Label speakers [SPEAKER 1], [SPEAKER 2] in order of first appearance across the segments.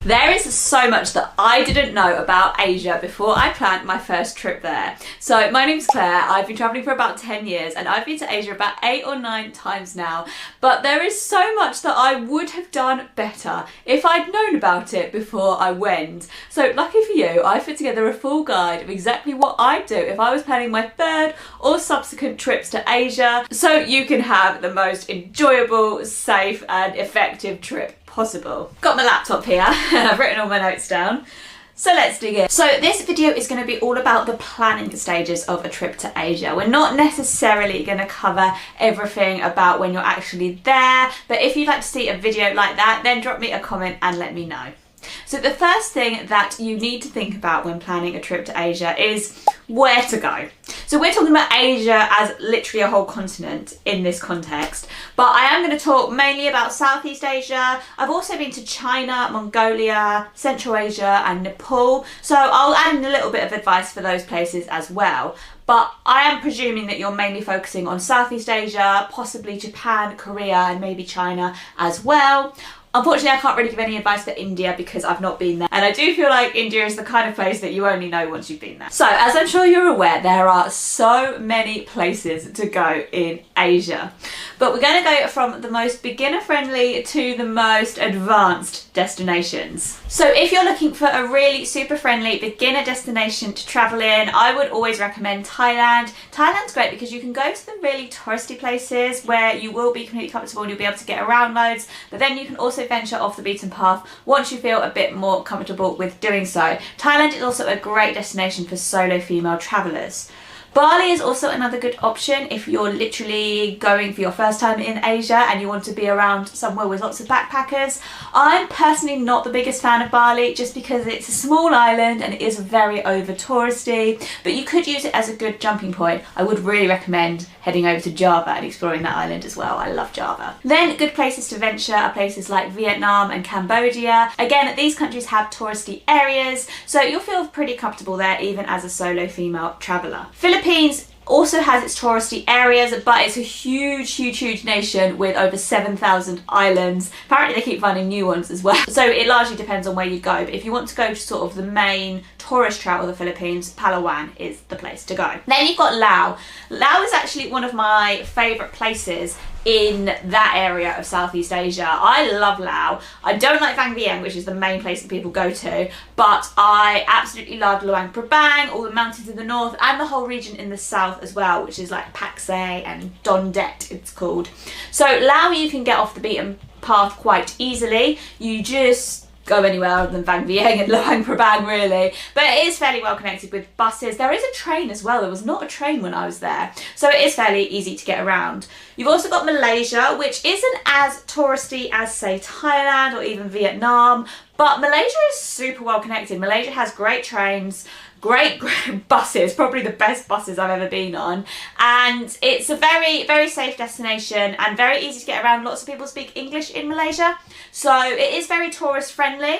[SPEAKER 1] There is so much that I didn't know about Asia before I planned my first trip there. So my name's Claire, I've been travelling for about 10 years and I've been to Asia about 8 or 9 times now, but there is so much that I would have done better if I'd known about it before I went. So lucky for you, I put together a full guide of exactly what I'd do if I was planning my third or subsequent trips to Asia, so you can have the most enjoyable, safe and effective trip possible. Got my laptop here and I've written all my notes down. So let's dig in. So this video is going to be all about the planning stages of a trip to Asia. We're not necessarily going to cover everything about when you're actually there, but if you'd like to see a video like that, then drop me a comment and let me know. So the first thing that you need to think about when planning a trip to Asia is where to go. So we're talking about Asia as literally a whole continent in this context, but I am going to talk mainly about Southeast Asia. I've also been to China, Mongolia, Central Asia and Nepal, so I'll add in a little bit of advice for those places as well. But I am presuming that you're mainly focusing on Southeast Asia, possibly Japan, Korea and maybe China as well. Unfortunately, I can't really give any advice for India because I've not been there. And I do feel like India is the kind of place that you only know once you've been there. So, as I'm sure you're aware, there are so many places to go in Asia. But we're going to go from the most beginner-friendly to the most advanced destinations. So if you're looking for a really super friendly beginner destination to travel in, I would always recommend Thailand. Thailand's great because you can go to the really touristy places where you will be completely comfortable and you'll be able to get around loads, but then you can also venture off the beaten path once you feel a bit more comfortable with doing so. Thailand is also a great destination for solo female travellers. Bali is also another good option if you're literally going for your first time in Asia and you want to be around somewhere with lots of backpackers. I'm personally not the biggest fan of Bali just because it's a small island and it is very over touristy, but you could use it as a good jumping point. I would really recommend heading over to Java and exploring that island as well. I love Java. Then good places to venture are places like Vietnam and Cambodia. Again, these countries have touristy areas, so you'll feel pretty comfortable there even as a solo female traveller. Philippines also has its touristy areas, but it's a huge nation with over 7,000 islands. Apparently they keep finding new ones as well. So it largely depends on where you go, but if you want to go to sort of the main tourist track of the Philippines, Palawan is the place to go. Then you've got Laos. Laos is actually one of my favourite places in that area of Southeast Asia. I love Laos. I don't like Vang Vieng, which is the main place that people go to, but I absolutely love Luang Prabang, all the mountains in the north, and the whole region in the south as well, which is like Pak Se and Don Det it's called. So Laos you can get off the beaten path quite easily. You just go anywhere other than Vang Vieng and Luang Prabang really, but it is fairly well connected with buses. There is a train as well. There was not a train when I was there, so it is fairly easy to get around. You've also got Malaysia, which isn't as touristy as say Thailand or even Vietnam, but Malaysia is super well connected. Malaysia has great trains, great buses, probably the best buses I've ever been on, and it's a very safe destination and very easy to get around. Lots of people speak English in Malaysia, so it is very tourist friendly,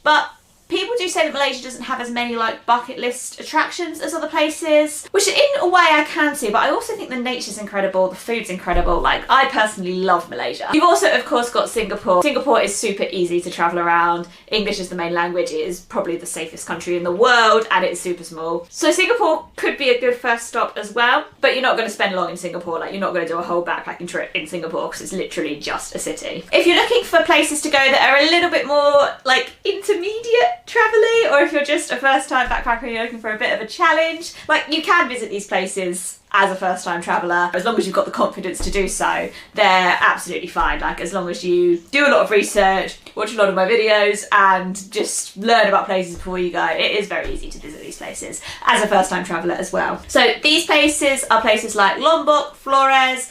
[SPEAKER 1] but people do say that Malaysia doesn't have as many like bucket list attractions as other places, which in a way I can see, but I also think the nature's incredible, the food's incredible. Like, I personally love Malaysia. You've also of course got Singapore. Singapore is super easy to travel around. English is the main language. It is probably the safest country in the world and it's super small. So Singapore could be a good first stop as well, but you're not going to spend long in Singapore. Like, you're not going to do a whole backpacking trip in Singapore because it's literally just a city. If you're looking for places to go that are a little bit more like intermediate travelling, or if you're just a first time backpacker and you're looking for a bit of a challenge, like, you can visit these places as a first time traveller. As long as you've got the confidence to do so, they're absolutely fine. Like, as long as you do a lot of research, watch a lot of my videos and just learn about places before you go, it is very easy to visit these places as a first time traveller as well. So these places are places like Lombok, Flores,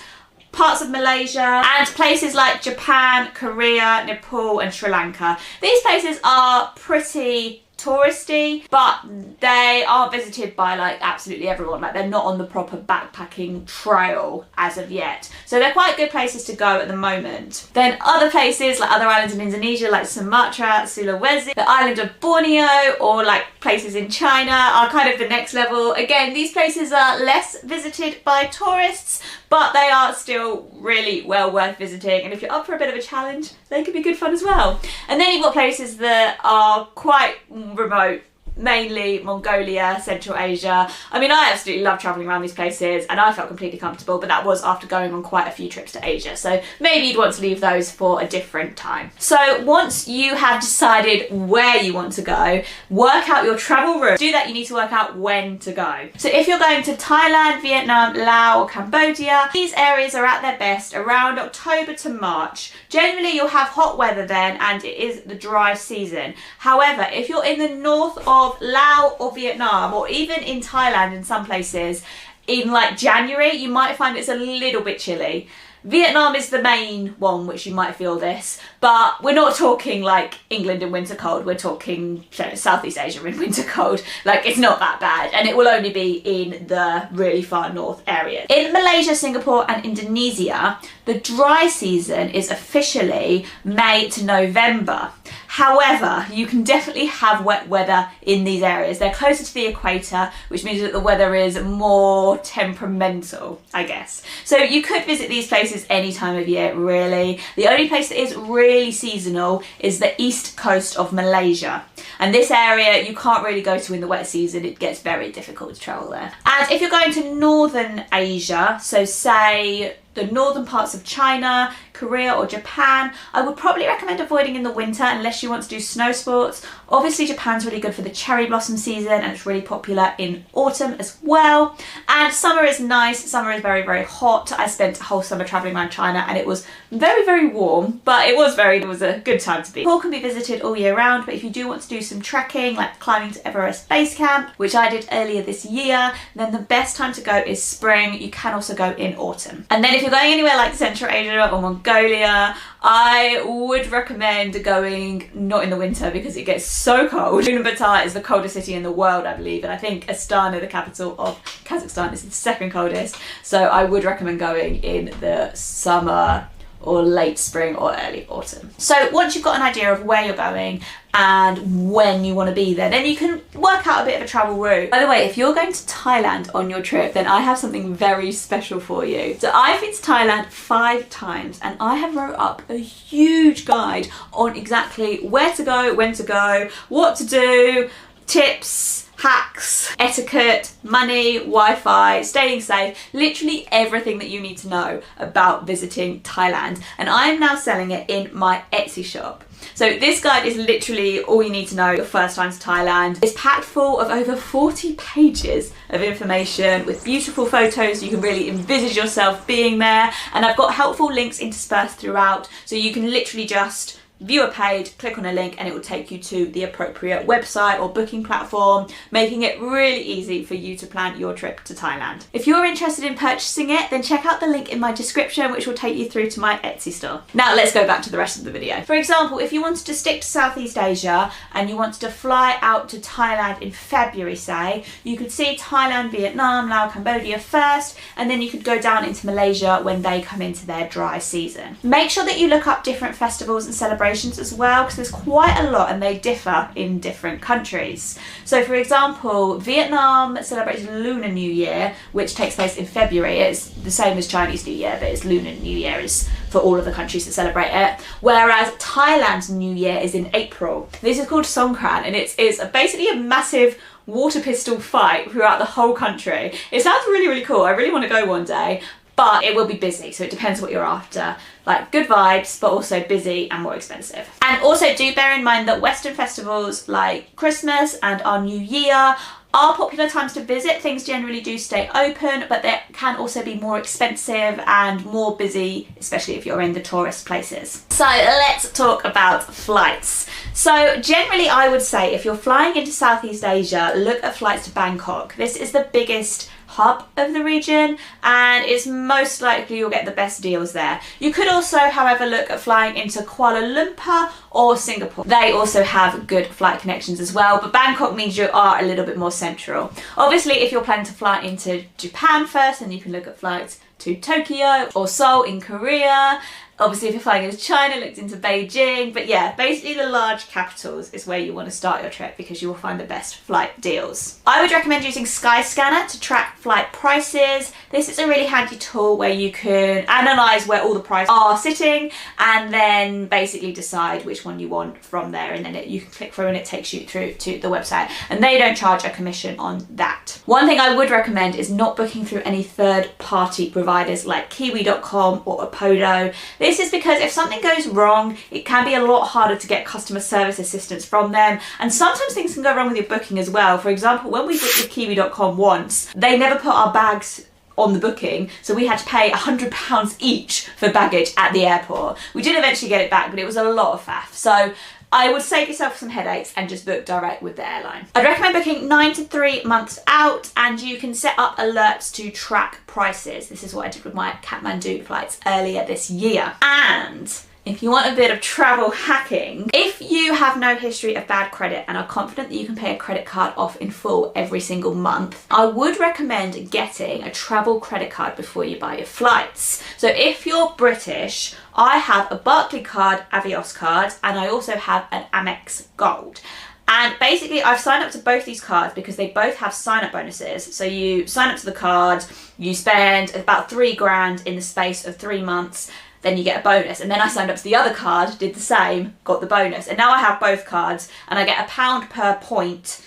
[SPEAKER 1] parts of Malaysia, and places like Japan, Korea, Nepal and Sri Lanka. These places are pretty touristy, but they aren't visited by like absolutely everyone. Like they're not on the proper backpacking trail as of yet. So they're quite good places to go at the moment. Then other places like other islands in Indonesia like Sumatra, Sulawesi, the island of Borneo, or like places in China are kind of the next level. Again, these places are less visited by tourists, but they are still really well worth visiting, and if you're up for a bit of a challenge, they can be good fun as well. And then you've got places that are quite remote, mainly Mongolia, Central Asia. I mean, I absolutely love travelling around these places and I felt completely comfortable, but that was after going on quite a few trips to Asia, so maybe you'd want to leave those for a different time. So once you have decided where you want to go, work out your travel route. To do that, you need to work out when to go. So if you're going to Thailand, Vietnam, Laos or Cambodia, these areas are at their best around October to March. Generally you'll have hot weather then, and it is the dry season. However, if you're in the north of Laos or Vietnam, or even in Thailand in some places, in like January, you might find it's a little bit chilly. Vietnam is the main one which you might feel this, but we're not talking like England in winter cold, we're talking Southeast Asia in winter cold. Like it's not that bad, and it will only be in the really far north areas. In Malaysia, Singapore and Indonesia, the dry season is officially May to November. However, you can definitely have wet weather in these areas. They're closer to the equator, which means that the weather is more temperamental, I guess. So you could visit these places any time of year, really. The only place that is really seasonal is the east coast of Malaysia. And this area you can't really go to in the wet season. It gets very difficult to travel there. And if you're going to northern Asia, so say the northern parts of China, Korea or Japan, I would probably recommend avoiding in the winter unless you want to do snow sports. Obviously Japan's really good for the cherry blossom season, and it's really popular in autumn as well. And summer is nice, summer is very, very hot. I spent a whole summer travelling around China and it was very, very warm, but it was a good time to be. Nepal can be visited all year round, but if you do want to do some trekking, like climbing to Everest Base Camp, which I did earlier this year, then the best time to go is spring. You can also go in autumn. And then if you're going anywhere like Central Asia or Mongolia, I would recommend going not in the winter because it gets so cold. Ulaanbaatar is the coldest city in the world, I believe, and I think Astana, the capital of Kazakhstan, is the second coldest. So I would recommend going in the summer or late spring or early autumn. So once you've got an idea of where you're going and when you want to be there, then you can work out a bit of a travel route. By the way, if you're going to Thailand on your trip, then I have something very special for you. So I've been to Thailand 5 times and I have wrote up a huge guide on exactly where to go, when to go, what to do, tips, hacks, etiquette, money, Wi-Fi, staying safe, literally everything that you need to know about visiting Thailand. And I'm now selling it in my Etsy shop. So this guide is literally all you need to know your first time to Thailand. It's packed full of over 40 pages of information with beautiful photos so you can really envisage yourself being there. And I've got helpful links interspersed throughout, so you can literally just view a page, click on a link, and it will take you to the appropriate website or booking platform, making it really easy for you to plan your trip to Thailand. If you're interested in purchasing it, then check out the link in my description, which will take you through to my Etsy store. Now let's go back to the rest of the video. For example, if you wanted to stick to Southeast Asia and you wanted to fly out to Thailand in February, say, you could see Thailand, Vietnam, Laos, Cambodia first, and then you could go down into Malaysia when they come into their dry season. Make sure that you look up different festivals and celebrations as well, because there's quite a lot and they differ in different countries. So for example, Vietnam celebrates Lunar New Year, which takes place in February. It's the same as Chinese New Year, but it's Lunar New Year is for all of the countries that celebrate it. Whereas Thailand's New Year is in April. This is called Songkran, and it's basically a massive water pistol fight throughout the whole country. It sounds really, really cool. I really want to go one day, but it will be busy, so it depends what you're after. Like good vibes, but also busy and more expensive. And also do bear in mind that Western festivals like Christmas and our New Year are popular times to visit. Things generally do stay open, but they can also be more expensive and more busy, especially if you're in the tourist places. So let's talk about flights. So generally I would say if you're flying into Southeast Asia, look at flights to Bangkok. This is the biggest hub of the region, and it's most likely you'll get the best deals there. You could also, however, look at flying into Kuala Lumpur or Singapore. They also have good flight connections as well, but Bangkok means you are a little bit more central. Obviously, if you're planning to fly into Japan first, then you can look at flights to Tokyo or Seoul in Korea. Obviously, if you're flying into China, looked into Beijing. But yeah, basically the large capitals is where you want to start your trip because you will find the best flight deals. I would recommend using Skyscanner to track flight prices. This is a really handy tool where you can analyse where all the prices are sitting and then basically decide which one you want from there, and then you can click through and it takes you through to the website, and they don't charge a commission on that. One thing I would recommend is not booking through any third-party providers like Kiwi.com or Apodo. This is because if something goes wrong, it can be a lot harder to get customer service assistance from them, and sometimes things can go wrong with your booking as well. For example, when we booked with Kiwi.com once, they never put our bags on the booking, so we had to pay £100 each for baggage at the airport. We did eventually get it back, but it was a lot of faff. So I would save yourself some headaches and just book direct with the airline. I'd recommend booking 9 to 3 months out, and you can set up alerts to track prices. This is what I did with my Kathmandu flights earlier this year. And if you want a bit of travel hacking, if you have no history of bad credit and are confident that you can pay a credit card off in full every single month, I would recommend getting a travel credit card before you buy your flights. So if you're British, I have a Barclays card, Avios card, and I also have an Amex Gold. And basically I've signed up to both these cards because they both have sign-up bonuses. So you sign up to the card, you spend about £3,000 in the space of 3 months, then you get a bonus. And then I signed up to the other card, did the same, got the bonus. And now I have both cards and I get £1 per point.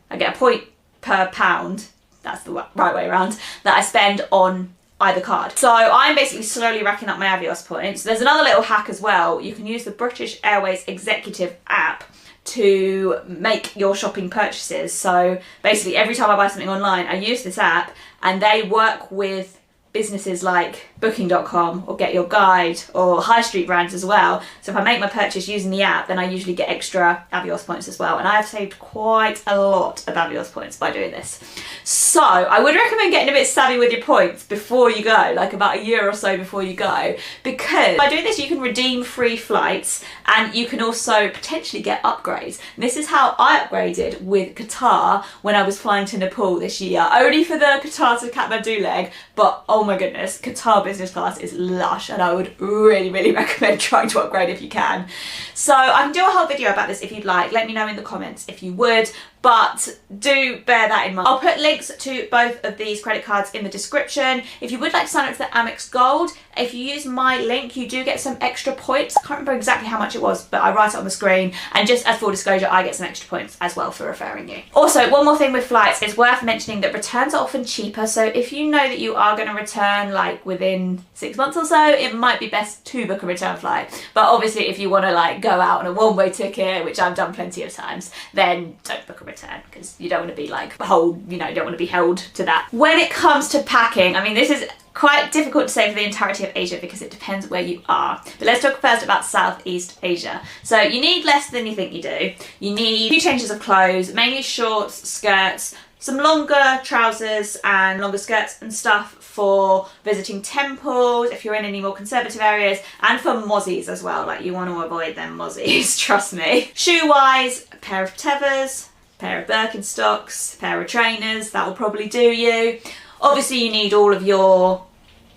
[SPEAKER 1] I get a point per pound, that's the right way around, that I spend on either card. So I'm basically slowly racking up my Avios points. There's another little hack as well. You can use the British Airways Executive app to make your shopping purchases. So basically every time I buy something online, I use this app, and they work with businesses like Booking.com or Get Your Guide or high street brands as well. So if I make my purchase using the app, then I usually get extra Avios points as well. And I have saved quite a lot of Avios points by doing this. So I would recommend getting a bit savvy with your points before you go, like about a year or so before you go, because by doing this you can redeem free flights and you can also potentially get upgrades. And this is how I upgraded with Qatar when I was flying to Nepal this year, only for the Qatar to Kathmandu leg, but oh my goodness, Qatar business class is lush, and I would really recommend trying to upgrade if you can. So I can do a whole video about this if you'd like. Let me know in the comments if you would, but do bear that in mind. I'll put links to both of these credit cards in the description. If you would like to sign up to the Amex Gold, if you use my link, you do get some extra points. I can't remember exactly how much it was, but I write it on the screen. And just as full disclosure, I get some extra points as well for referring you. Also, one more thing with flights, it's worth mentioning that returns are often cheaper. So if you know that you are going to return like within 6 months or so, it might be best to book a return flight. But obviously, if you want to like go out on a one-way ticket, which I've done plenty of times, then don't book a return, because you don't want to be like you don't want to be held to that. When it comes to packing, I mean, this is quite difficult to say for the entirety of Asia because it depends where you are. But let's talk first about Southeast Asia. So you need less than you think you do. You need a few changes of clothes, mainly shorts, skirts, some longer trousers and longer skirts and stuff for visiting temples, if you're in any more conservative areas, and for mozzies as well. Like, you want to avoid them mozzies, trust me. Shoe-wise, a pair of tethers, a pair of Birkenstocks, a pair of trainers, that will probably do you. Obviously you need all of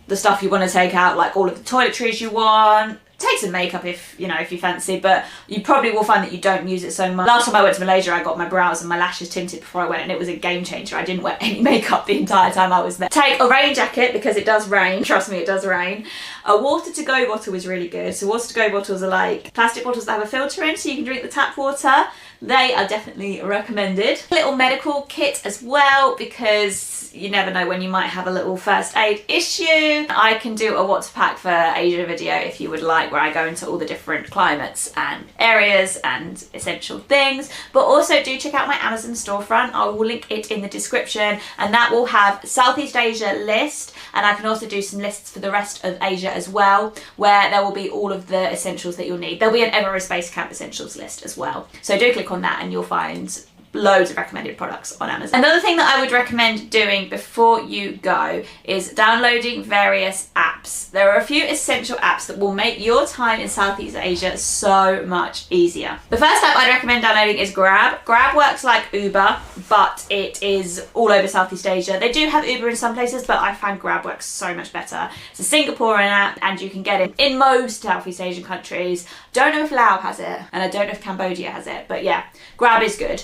[SPEAKER 1] the stuff you want to take out, like all of the toiletries you want. Take some makeup if you fancy, but you probably will find that you don't use it so much. Last time I went to Malaysia, I got my brows and my lashes tinted before I went, and it was a game changer. I didn't wear any makeup the entire time I was there. Take a rain jacket because it does rain. Trust me, it does rain. A water to go bottle is really good. So water to go bottles are like plastic bottles that have a filter in so you can drink the tap water. They are definitely recommended. A little medical kit as well, because you never know when you might have a little first aid issue. I can do a what to pack for Asia video if you would like, where I go into all the different climates and areas and essential things. But also do check out my Amazon storefront. I will link it in the description, and that will have Southeast Asia list, and I can also do some lists for the rest of Asia as well, where there will be all of the essentials that you'll need. There'll be an Everest Base Camp essentials list as well. So do click on that and you'll find loads of recommended products on Amazon. Another thing that I would recommend doing before you go is downloading various apps. There are a few essential apps that will make your time in Southeast Asia so much easier. The first app I'd recommend downloading is Grab. Grab works like Uber, but it is all over Southeast Asia. They do have Uber in some places, but I find Grab works so much better. It's a Singaporean app and you can get it in most Southeast Asian countries. Don't know if Laos has it, and I don't know if Cambodia has it, but yeah, Grab is good.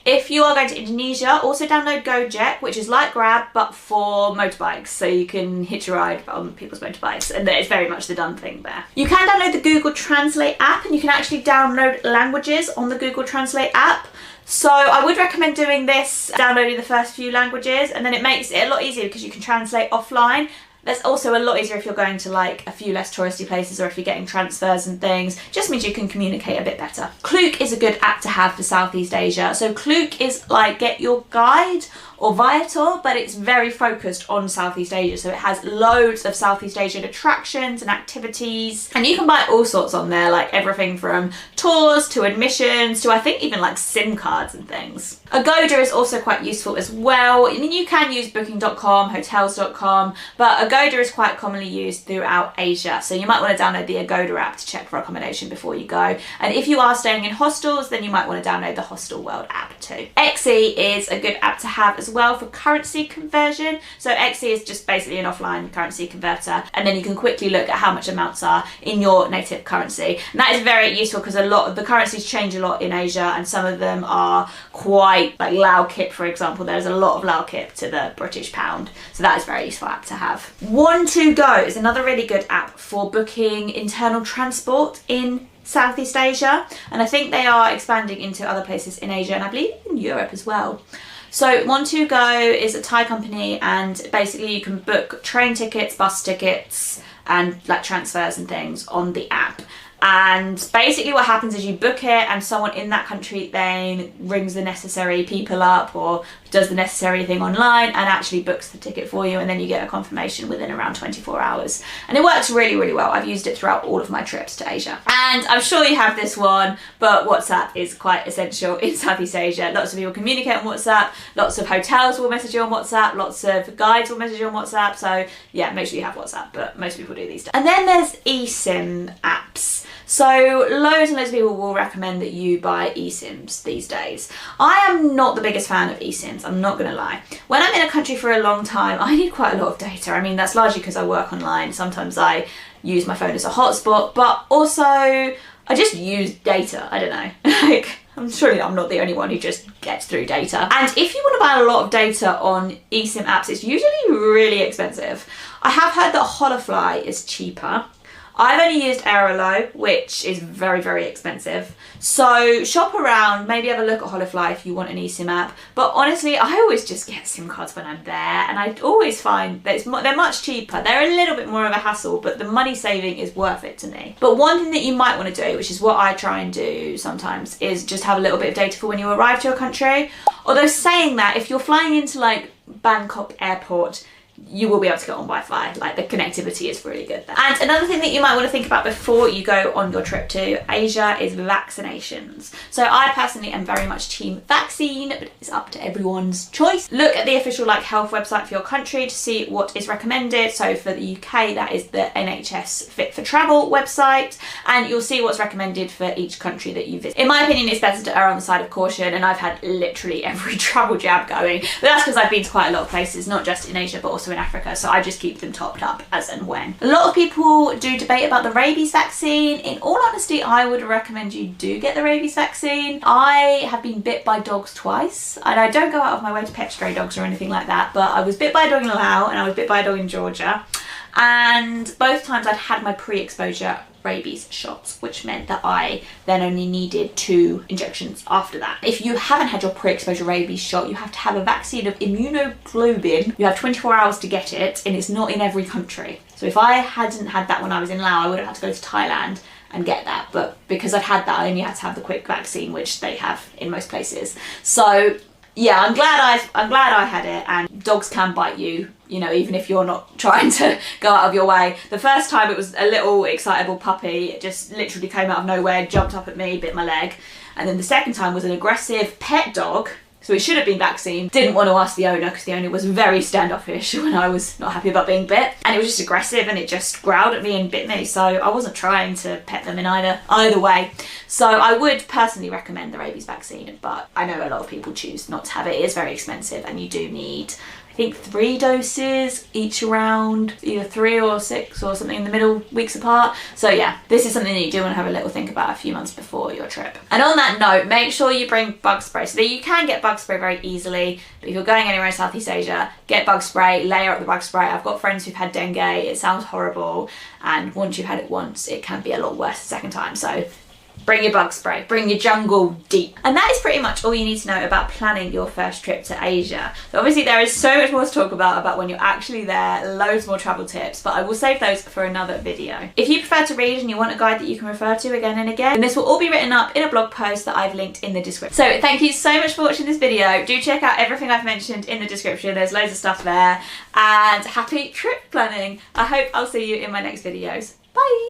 [SPEAKER 1] If you are going to Indonesia, also download Gojek, which is like Grab, but for motorbikes. So you can hitch a ride on people's motorbikes, and it's very much the done thing there. You can download the Google Translate app, and you can actually download languages on the Google Translate app. So I would recommend doing this, downloading the first few languages, and then it makes it a lot easier because you can translate offline. That's also a lot easier if you're going to like a few less touristy places, or if you're getting transfers and things. Just means you can communicate a bit better. Klook is a good app to have for Southeast Asia. So Klook is like Get Your Guide or Viator, but it's very focused on Southeast Asia. So it has loads of Southeast Asian attractions and activities, and you can buy all sorts on there, like everything from tours to admissions to I think even like SIM cards and things. Agoda is also quite useful as well. I mean, you can use booking.com, hotels.com, but Agoda is quite commonly used throughout Asia. So you might want to download the Agoda app to check for accommodation before you go. And if you are staying in hostels, then you might want to download the Hostel World app too. XE is a good app to have as well for currency conversion. So XE is just basically an offline currency converter, and then you can quickly look at how much amounts are in your native currency. And that is very useful because a lot of the currencies change a lot in Asia, and some of them are quite, like Lao Kip for example, there's a lot of Lao Kip to the British pound. So that is a very useful app to have. One2Go is another really good app for booking internal transport in Southeast Asia, and I think they are expanding into other places in Asia, and I believe in Europe as well. So One2Go is a Thai company, and basically you can book train tickets, bus tickets, and like transfers and things on the app. And basically what happens is you book it, and someone in that country then rings the necessary people up or does the necessary thing online and actually books the ticket for you, and then you get a confirmation within around 24 hours. And it works really, really well. I've used it throughout all of my trips to Asia. And I'm sure you have this one, but WhatsApp is quite essential in Southeast Asia. Lots of people communicate on WhatsApp, lots of hotels will message you on WhatsApp, lots of guides will message you on WhatsApp. So yeah, make sure you have WhatsApp, but most people do these days. And then there's eSIM apps. So loads and loads of people will recommend that you buy eSIMs these days. I am not the biggest fan of eSIMs, I'm not gonna lie. When I'm in a country for a long time, I need quite a lot of data. I mean, that's largely because I work online. Sometimes I use my phone as a hotspot, but also I just use data, I don't know. Like, I'm sure I'm not the only one who just gets through data. And if you want to buy a lot of data on eSIM apps, it's usually really expensive. I have heard that Holofly is cheaper. I've only used Aerolo, which is very, very expensive. So shop around, maybe have a look at Holofly if you want an eSIM app. But honestly, I always just get SIM cards when I'm there, and I always find that they're much cheaper. They're a little bit more of a hassle, but the money saving is worth it to me. But one thing that you might want to do, which is what I try and do sometimes, is just have a little bit of data for when you arrive to a country. Although saying that, if you're flying into like Bangkok airport, you will be able to get on Wi-Fi. Like, the connectivity is really good there. And another thing that you might want to think about before you go on your trip to Asia is vaccinations. So I personally am very much team vaccine, but it's up to everyone's choice. Look at the official like health website for your country to see what is recommended. So for the UK, that is the NHS Fit for Travel website, and you'll see what's recommended for each country that you visit. In my opinion, it's better to err on the side of caution, and I've had literally every travel jab going, but that's because I've been to quite a lot of places, not just in Asia, but also in Africa, so I just keep them topped up as and when. A lot of people do debate about the rabies vaccine. In all honesty, I would recommend you do get the rabies vaccine. I have been bit by dogs twice, and I don't go out of my way to pet stray dogs or anything like that, but I was bit by a dog in Laos and I was bit by a dog in Georgia, and both times I'd had my pre-exposure rabies shots, which meant that I then only needed 2 injections after that. If you haven't had your pre-exposure rabies shot, you have to have a vaccine of immunoglobulin. You have 24 hours to get it, and it's not in every country. So if I hadn't had that when I was in Laos, I would have had to go to Thailand and get that, but because I'd had that, I only had to have the quick vaccine, which they have in most places. So yeah, I'm glad I had it, and dogs can bite you, you know, even if you're not trying to go out of your way. The first time it was a little excitable puppy. It just literally came out of nowhere, jumped up at me, bit my leg. And then the second time was an aggressive pet dog. So he should have been vaccinated. Didn't want to ask the owner because the owner was very standoffish when I was not happy about being bit. And it was just aggressive and it just growled at me and bit me. So I wasn't trying to pet them in either way. So I would personally recommend the rabies vaccine, but I know a lot of people choose not to have it. It is very expensive and you do need, I think, 3 doses each around, either 3 or 6 or something in the middle, weeks apart. So yeah, this is something that you do want to have a little think about a few months before your trip. And on that note, make sure you bring bug spray. So that you can get bug spray very easily, but if you're going anywhere in Southeast Asia, get bug spray, layer up the bug spray. I've got friends who've had dengue, it sounds horrible, and once you've had it once, it can be a lot worse the second time. So bring your bug spray, bring your jungle deep. And that is pretty much all you need to know about planning your first trip to Asia. So obviously there is so much more to talk about when you're actually there, loads more travel tips, but I will save those for another video. If you prefer to read and you want a guide that you can refer to again and again, then this will all be written up in a blog post that I've linked in the description. So thank you so much for watching this video. Do check out everything I've mentioned in the description. There's loads of stuff there, and happy trip planning. I hope I'll see you in my next videos. Bye!